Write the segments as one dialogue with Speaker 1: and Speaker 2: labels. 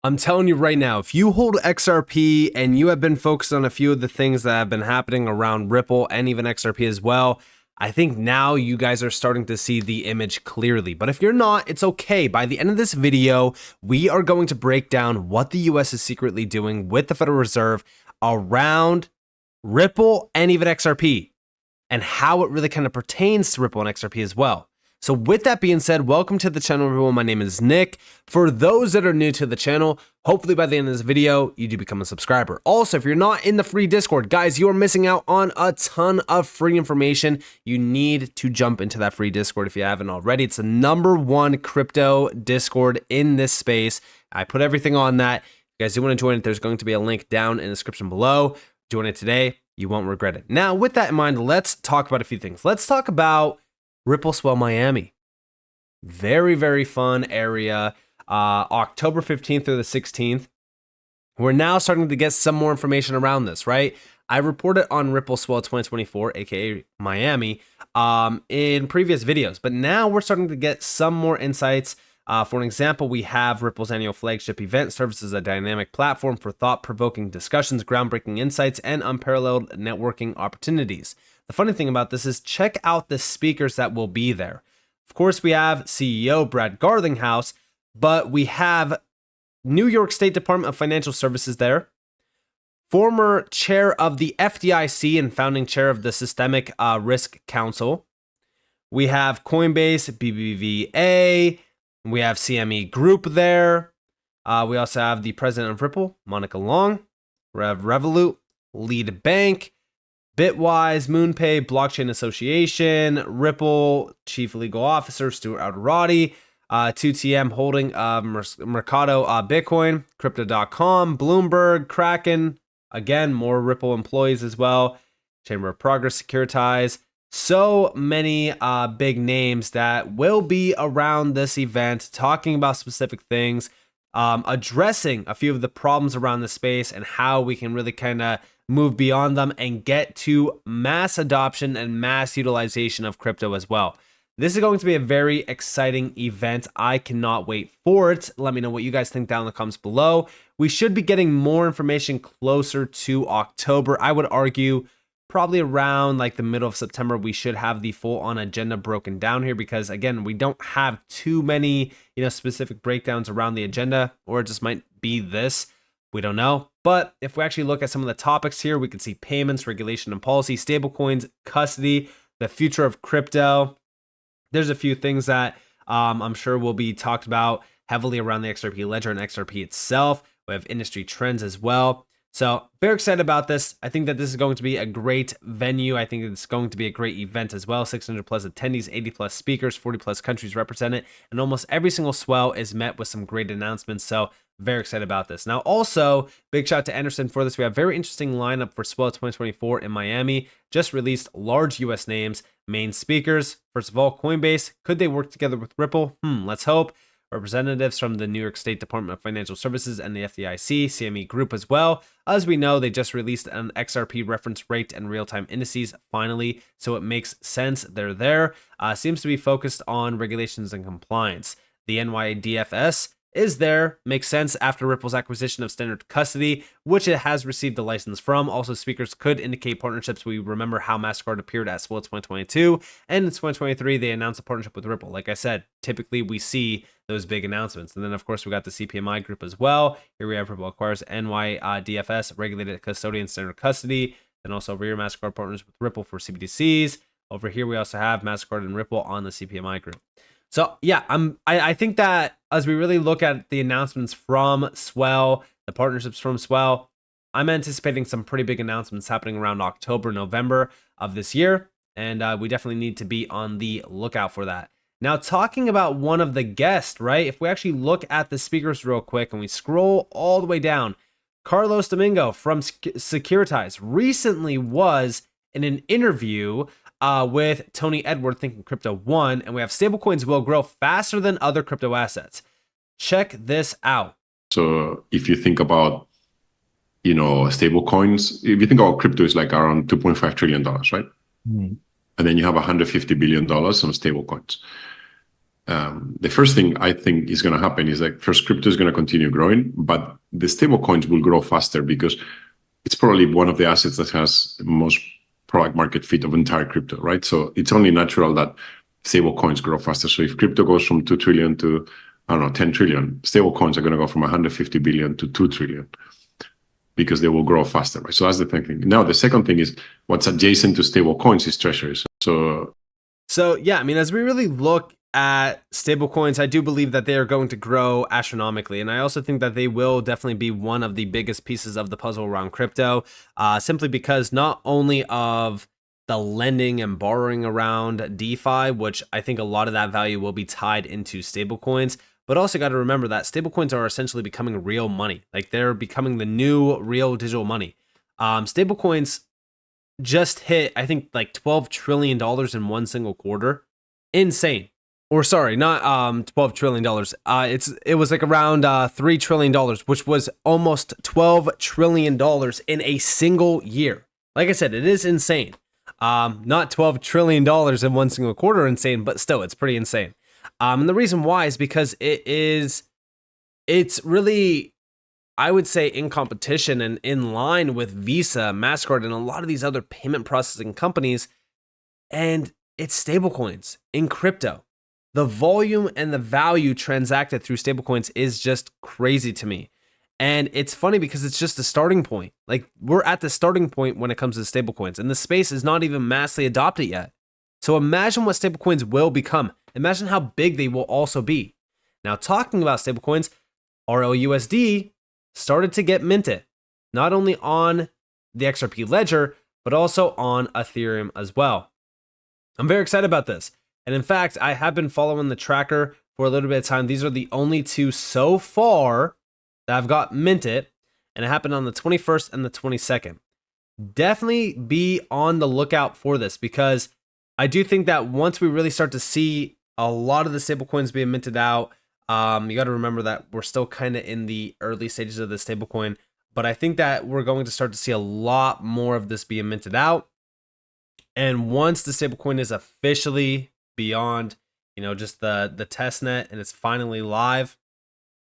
Speaker 1: I'm telling you right now, if you hold XRP and you have been focused on a few of the things that have been happening around Ripple and even XRP as well, I think now you guys are starting to see the image clearly. But if you're not, it's okay. By the end of this video, we are going to break down what the US is secretly doing with the Federal Reserve around Ripple and even XRP, and how it really kind of pertains to Ripple and XRP as well. So with that being said, welcome to the channel, everyone. My name is Nick. For those that are new to the channel, hopefully by the end of this video, you do become a subscriber. Also, if you're not in the free Discord, guys, you are missing out on a ton of free information. You need to jump into that free Discord if you haven't already. It's the #1 crypto Discord in this space. I put everything on that. If you guys do want to join it, there's going to be a link down in the description below. Join it today. You won't regret it. Now, with that in mind, let's talk about a few things. Let's talk about Ripple Swell Miami. Very, very fun area. October 15th through the 16th. We're now starting to get some more information around this, right? I reported on Ripple Swell 2024, aka Miami, in previous videos, but now we're starting to get some more insights. For an example, we have Ripple's annual flagship event serves as a dynamic platform for thought-provoking discussions, groundbreaking insights, and unparalleled networking opportunities. The funny thing about this is check out the speakers that will be there. Of course, we have CEO Brad Garlinghouse, but we have New York State Department of Financial Services there, former chair of the FDIC and founding chair of the Systemic Risk Council. We have Coinbase, BBVA, we have CME Group there. We also have the president of Ripple, Monica Long, Revolut, Lead Bank, Bitwise, MoonPay, Blockchain Association, Ripple, Chief Legal Officer Stuart Alderoty, 2TM Holding, Mercado Bitcoin, Crypto.com, Bloomberg, Kraken, again, more Ripple employees as well, Chamber of Progress, Securitize. So many big names that will be around this event, talking about specific things, addressing a few of the problems around the space and how we can really kind of move beyond them and get to mass adoption and mass utilization of crypto as well. This is going to be a very exciting event. I cannot wait for it. Let me know what you guys think down in the comments below. We should be getting more information closer to October. I would argue probably around like the middle of September, we should have the full on agenda broken down here, because again, we don't have too many, specific breakdowns around the agenda, or it just might be this. We don't know. But if we actually look at some of the topics here, we can see payments, regulation and policy, stablecoins, custody, the future of crypto. There's a few things that I'm sure will be talked about heavily around the XRP ledger and XRP itself. We have industry trends as well. So very excited about this. I think that this is going to be a great venue. I think it's going to be a great event as well. 600 plus attendees, 80 plus speakers, 40 plus countries represented, and almost every single swell is met with some great announcements. So very excited about this. Now, also, big shout out to Anderson for this. We have very interesting lineup for Swell 2024 in Miami. Just released large US names, main speakers. First of all, Coinbase. Could they work together with Ripple? Let's hope. Representatives from the New York State Department of Financial Services and the FDIC, CME Group as well. As we know, they just released an XRP reference rate and real-time indices finally, so it makes sense they're there. Seems to be focused on regulations and compliance. The NYDFS is there, makes sense after Ripple's acquisition of Standard Custody, which it has received a license from. Also, speakers could indicate partnerships. We remember how MasterCard appeared at Swell 2022, and in 2023, they announced a partnership with Ripple. Like I said, typically we see those big announcements. And then, of course, we got the CPMI Group as well. Here we have Ripple acquires NYDFS, regulated custodian Standard Custody, and also Rear MasterCard partners with Ripple for CBDCs. Over here, we also have MasterCard and Ripple on the CPMI Group. So yeah, I think that as we really look at the announcements from Swell, the partnerships from Swell, I'm anticipating some pretty big announcements happening around October, November of this year, and we definitely need to be on the lookout for that. Now, talking about one of the guests, right? If we actually look at the speakers real quick and we scroll all the way down, Carlos Domingo from Securitize recently was in an interview with Tony Edward, Thinking Crypto 1, and we have stablecoins will grow faster than other crypto assets. Check this out.
Speaker 2: So if you think about, stablecoins, if you think about crypto is like around $2.5 trillion, right? And then you have $150 billion on stablecoins. the first thing I think is going to happen is like first crypto is going to continue growing, but the stable coins will grow faster because it's probably one of the assets that has the most product market fit of entire crypto, right? So it's only natural that stable coins grow faster. So if crypto goes from 2 trillion to, I don't know, 10 trillion, stable coins are going to go from 150 billion to 2 trillion because they will grow faster, right? So that's the thing. Now, the second thing is what's adjacent to stable coins is treasuries. So
Speaker 1: yeah, I mean, as we really look at stablecoins, I do believe that they are going to grow astronomically. And I also think that they will definitely be one of the biggest pieces of the puzzle around crypto, simply because not only of the lending and borrowing around DeFi, which I think a lot of that value will be tied into stablecoins, but also got to remember that stablecoins are essentially becoming real money. Like they're becoming the new real digital money. Stablecoins just hit, I think, like $12 trillion in one single quarter. Insane. Or sorry, not $12 trillion. It was like around $3 trillion, which was almost $12 trillion in a single year. Like I said, it is insane. Not $12 trillion in one single quarter insane, but still, it's pretty insane. And the reason why is because it's really, I would say, in competition and in line with Visa, MasterCard, and a lot of these other payment processing companies. And it's stablecoins in crypto. The volume and the value transacted through stablecoins is just crazy to me. And it's funny because it's just the starting point. Like we're at the starting point when it comes to stablecoins, and the space is not even massively adopted yet. So imagine what stablecoins will become. Imagine how big they will also be. Now, talking about stablecoins, RLUSD started to get minted, not only on the XRP ledger, but also on Ethereum as well. I'm very excited about this. And in fact, I have been following the tracker for a little bit of time. These are the only two so far that I've got minted, and it happened on the 21st and the 22nd. Definitely be on the lookout for this, because I do think that once we really start to see a lot of the stablecoins being minted out, you got to remember that we're still kind of in the early stages of the stablecoin, but I think that we're going to start to see a lot more of this being minted out. And once the stablecoin is officially beyond, just the test net and it's finally live,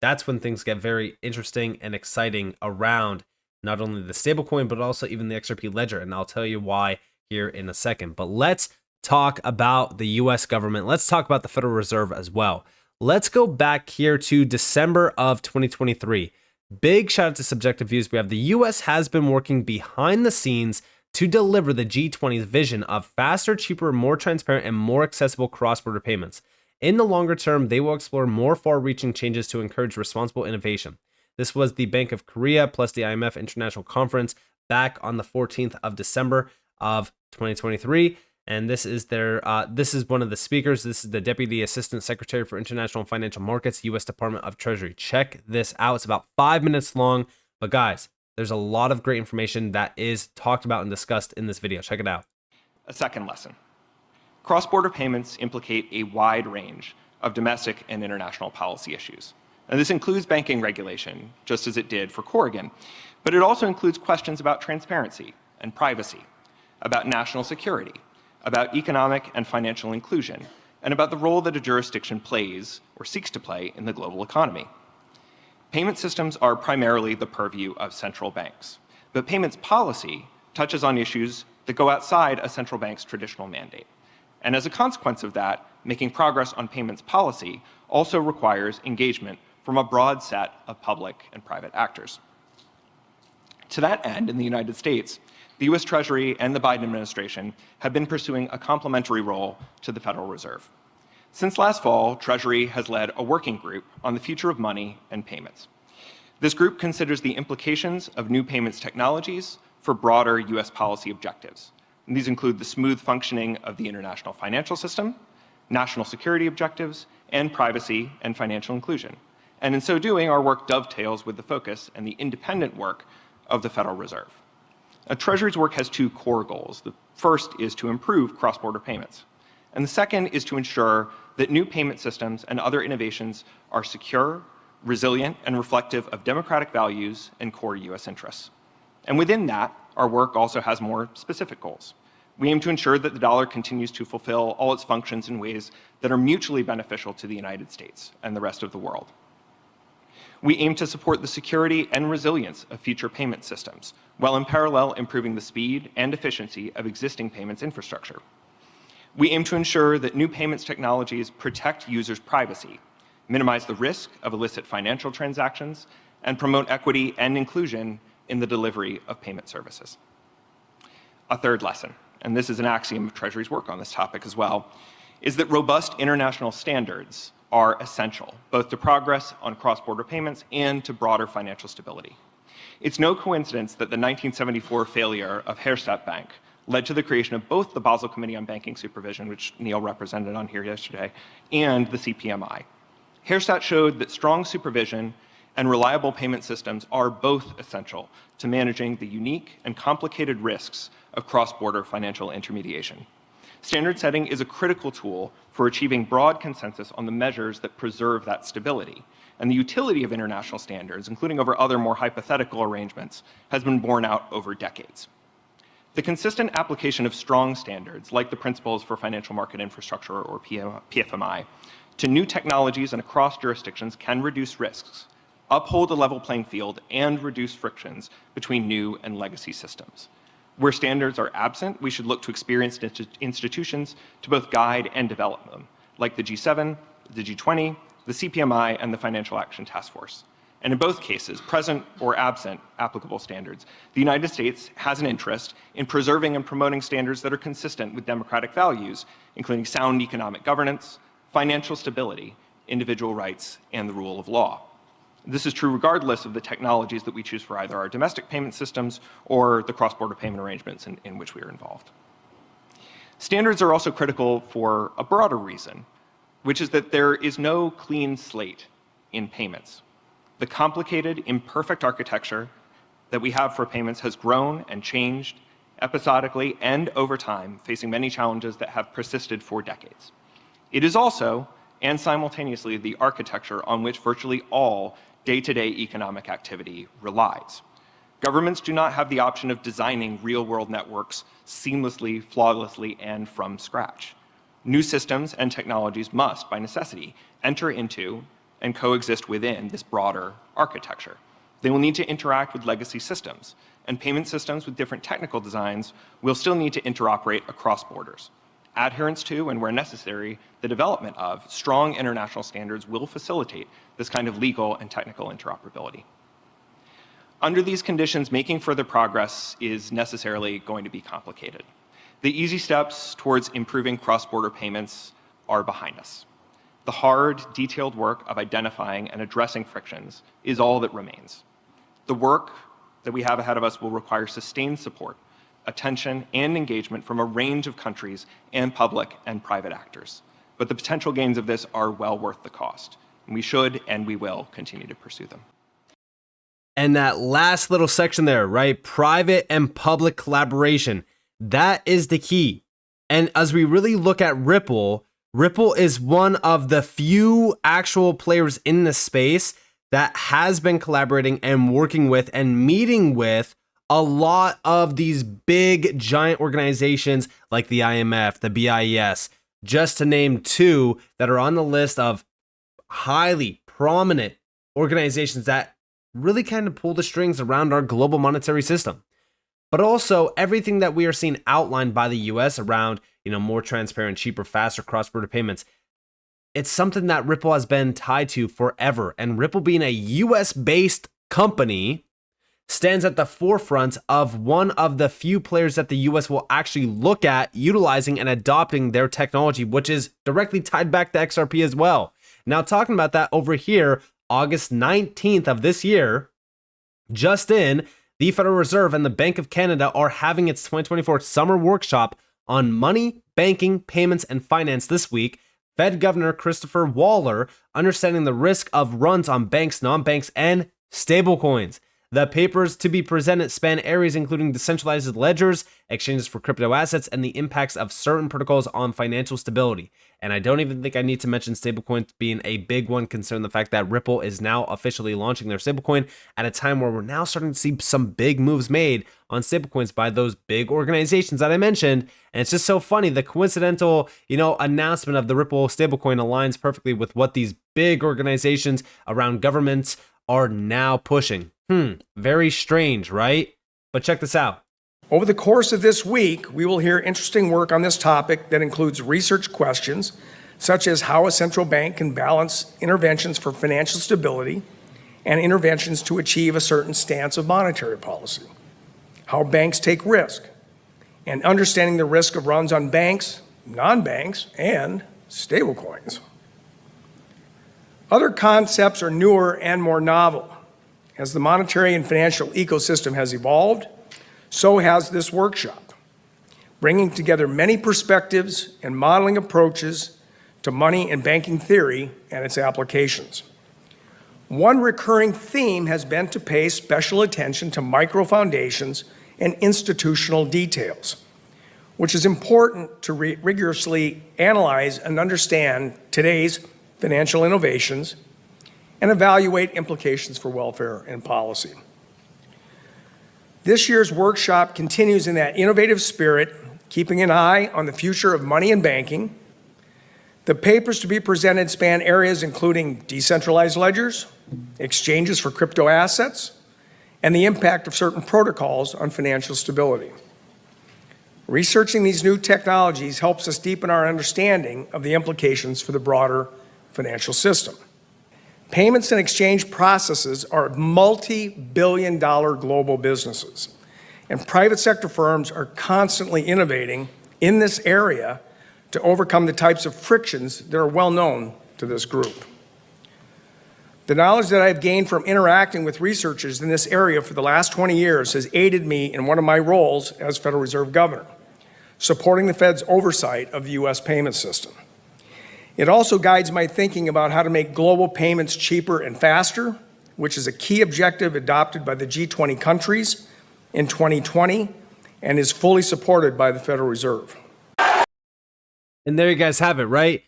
Speaker 1: that's when things get very interesting and exciting around not only the stablecoin, but also even the XRP ledger. And I'll tell you why here in a second. But let's talk about the US government. Let's talk about the Federal Reserve as well. Let's go back here to December of 2023. Big shout out to Subjective Views. We have the US has been working behind the scenes to deliver the G20's vision of faster, cheaper, more transparent, and more accessible cross-border payments. In the longer term, they will explore more far-reaching changes to encourage responsible innovation. This was the Bank of Korea plus the IMF International Conference back on the 14th of December of 2023. And this is this is one of the speakers. This is the Deputy Assistant Secretary for International and Financial Markets, U.S. Department of Treasury. Check this out. It's about 5 minutes long, but guys, there's a lot of great information that is talked about and discussed in this video. Check it out.
Speaker 3: A second lesson. Cross-border payments implicate a wide range of domestic and international policy issues. And this includes banking regulation, just as it did for Corrigan, but it also includes questions about transparency and privacy, about national security, about economic and financial inclusion, and about the role that a jurisdiction plays or seeks to play in the global economy. Payment systems are primarily the purview of central banks, but payments policy touches on issues that go outside a central bank's traditional mandate. And as a consequence of that, making progress on payments policy also requires engagement from a broad set of public and private actors. To that end, in the United States, the US Treasury and the Biden administration have been pursuing a complementary role to the Federal Reserve. Since last fall, Treasury has led a working group on the future of money and payments. This group considers the implications of new payments technologies for broader US policy objectives. And these include the smooth functioning of the international financial system, national security objectives, and privacy and financial inclusion. And in so doing, our work dovetails with the focus and the independent work of the Federal Reserve. Treasury's work has two core goals. The first is to improve cross-border payments. And the second is to ensure that new payment systems and other innovations are secure, resilient, and reflective of democratic values and core US interests. And within that, our work also has more specific goals. We aim to ensure that the dollar continues to fulfill all its functions in ways that are mutually beneficial to the United States and the rest of the world. We aim to support the security and resilience of future payment systems, while in parallel improving the speed and efficiency of existing payments infrastructure. We aim to ensure that new payments technologies protect users' privacy, minimize the risk of illicit financial transactions, and promote equity and inclusion in the delivery of payment services. A third lesson, and this is an axiom of Treasury's work on this topic as well, is that robust international standards are essential, both to progress on cross-border payments and to broader financial stability. It's no coincidence that the 1974 failure of Herstatt Bank led to the creation of both the Basel Committee on Banking Supervision, which Neil represented on here yesterday, and the CPMI. Herstatt showed that strong supervision and reliable payment systems are both essential to managing the unique and complicated risks of cross-border financial intermediation. Standard setting is a critical tool for achieving broad consensus on the measures that preserve that stability. And the utility of international standards, including over other more hypothetical arrangements, has been borne out over decades. The consistent application of strong standards, like the Principles for Financial Market Infrastructure, or PFMI, to new technologies and across jurisdictions can reduce risks, uphold a level playing field, and reduce frictions between new and legacy systems. Where standards are absent, we should look to experienced institutions to both guide and develop them, like the G7, the G20, the CPMI, and the Financial Action Task Force. And in both cases, present or absent applicable standards, the United States has an interest in preserving and promoting standards that are consistent with democratic values, including sound economic governance, financial stability, individual rights, and the rule of law. This is true regardless of the technologies that we choose for either our domestic payment systems or the cross-border payment arrangements in which we are involved. Standards are also critical for a broader reason, which is that there is no clean slate in payments. The complicated, imperfect architecture that we have for payments has grown and changed episodically and over time, facing many challenges that have persisted for decades. It is also, and simultaneously, the architecture on which virtually all day-to-day economic activity relies. Governments do not have the option of designing real-world networks seamlessly, flawlessly, and from scratch. New systems and technologies must, by necessity, enter into and coexist within this broader architecture. They will need to interact with legacy systems, and payment systems with different technical designs will still need to interoperate across borders. Adherence to, and where necessary, the development of strong international standards will facilitate this kind of legal and technical interoperability. Under these conditions, making further progress is necessarily going to be complicated. The easy steps towards improving cross-border payments are behind us. The hard, detailed work of identifying and addressing frictions is all that remains. The work that we have ahead of us will require sustained support, attention, and engagement from a range of countries and public and private actors. But the potential gains of this are well worth the cost. We should and we will continue to pursue them.
Speaker 1: And that last little section there, right? Private and public collaboration. That is the key. And as we really look at Ripple, Ripple is one of the few actual players in the space that has been collaborating and working with and meeting with a lot of these big giant organizations like the IMF, the BIS, just to name two that are on the list of highly prominent organizations that really kind of pull the strings around our global monetary system. But also everything that we are seeing outlined by the US around, more transparent, cheaper, faster cross-border payments. It's something that Ripple has been tied to forever. And Ripple, being a US-based company, stands at the forefront of one of the few players that the US will actually look at utilizing and adopting their technology, which is directly tied back to XRP as well. Now, talking about that over here, August 19th of this year, just in, the Federal Reserve and the Bank of Canada are having its 2024 summer workshop on money, banking, payments, and finance this week. Fed Governor Christopher Waller understanding the risk of runs on banks, non-banks, and stablecoins. The papers to be presented span areas including decentralized ledgers, exchanges for crypto assets, and the impacts of certain protocols on financial stability. And I don't even think I need to mention stablecoins being a big one, considering the fact that Ripple is now officially launching their stablecoin at a time where we're now starting to see some big moves made on stablecoins by those big organizations that I mentioned. And it's just so funny. The coincidental, announcement of the Ripple stablecoin aligns perfectly with what these big organizations around governments are now pushing. Very strange, right? But check this out.
Speaker 4: Over the course of this week, we will hear interesting work on this topic that includes research questions, such as how a central bank can balance interventions for financial stability and interventions to achieve a certain stance of monetary policy, how banks take risk, and understanding the risk of runs on banks, non-banks, and stablecoins. Other concepts are newer and more novel. As the monetary and financial ecosystem has evolved, so has this workshop, bringing together many perspectives and modeling approaches to money and banking theory and its applications. One recurring theme has been to pay special attention to micro foundations and institutional details, which is important to rigorously analyze and understand today's financial innovations and evaluate implications for welfare and policy. This year's workshop continues in that innovative spirit, keeping an eye on the future of money and banking. The papers to be presented span areas including decentralized ledgers, exchanges for crypto assets, and the impact of certain protocols on financial stability. Researching these new technologies helps us deepen our understanding of the implications for the broader financial system. Payments and exchange processes are multi-billion-dollar global businesses, and private sector firms are constantly innovating in this area to overcome the types of frictions that are well known to this group. The knowledge that I've gained from interacting with researchers in this area for the last 20 years has aided me in one of my roles as Federal Reserve Governor, supporting the Fed's oversight of the U.S. payment system. It also guides my thinking about how to make global payments cheaper and faster, which is a key objective adopted by the G20 countries in 2020 and is fully supported by the Federal Reserve.
Speaker 1: And there you guys have it, right?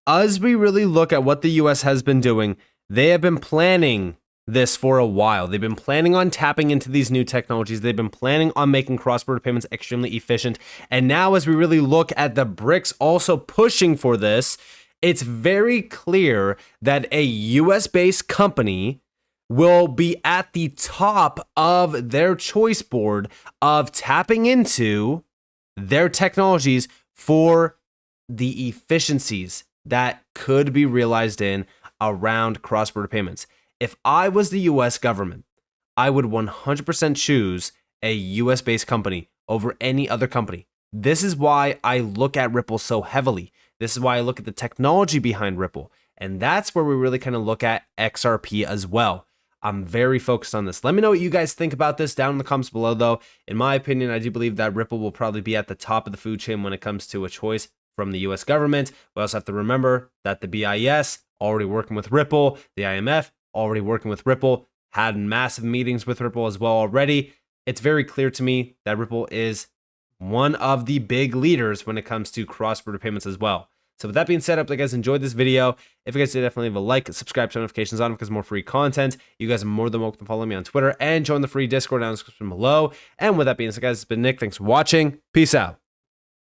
Speaker 1: As we really look at what the US has been doing, they have been planning this for a while. They've been planning on tapping into these new technologies. They've been planning on making cross-border payments extremely efficient. And now as we really look at the BRICS also pushing for this, it's very clear that a US-based company will be at the top of their choice board of tapping into their technologies for the efficiencies that could be realized in around cross-border payments. If I was the US government, I would 100% choose a US-based company over any other company. This is why I look at Ripple so heavily. This is why I look at the technology behind Ripple. And that's where we really kind of look at XRP as well. I'm very focused on this. Let me know what you guys think about this down in the comments below, though. In my opinion, I do believe that Ripple will probably be at the top of the food chain when it comes to a choice from the US government. We also have to remember that the BIS already working with Ripple, the IMF already working with Ripple, had massive meetings with Ripple as well already. It's very clear to me that Ripple is one of the big leaders when it comes to cross-border payments as well. So with that being said, I hope you guys enjoyed this video. If you guys did, definitely leave a like, subscribe, turn notifications on because more free content. You guys are more than welcome to follow me on Twitter and join the free Discord down in the description below. And with that being said, guys, it's been Nick. Thanks for watching. Peace out.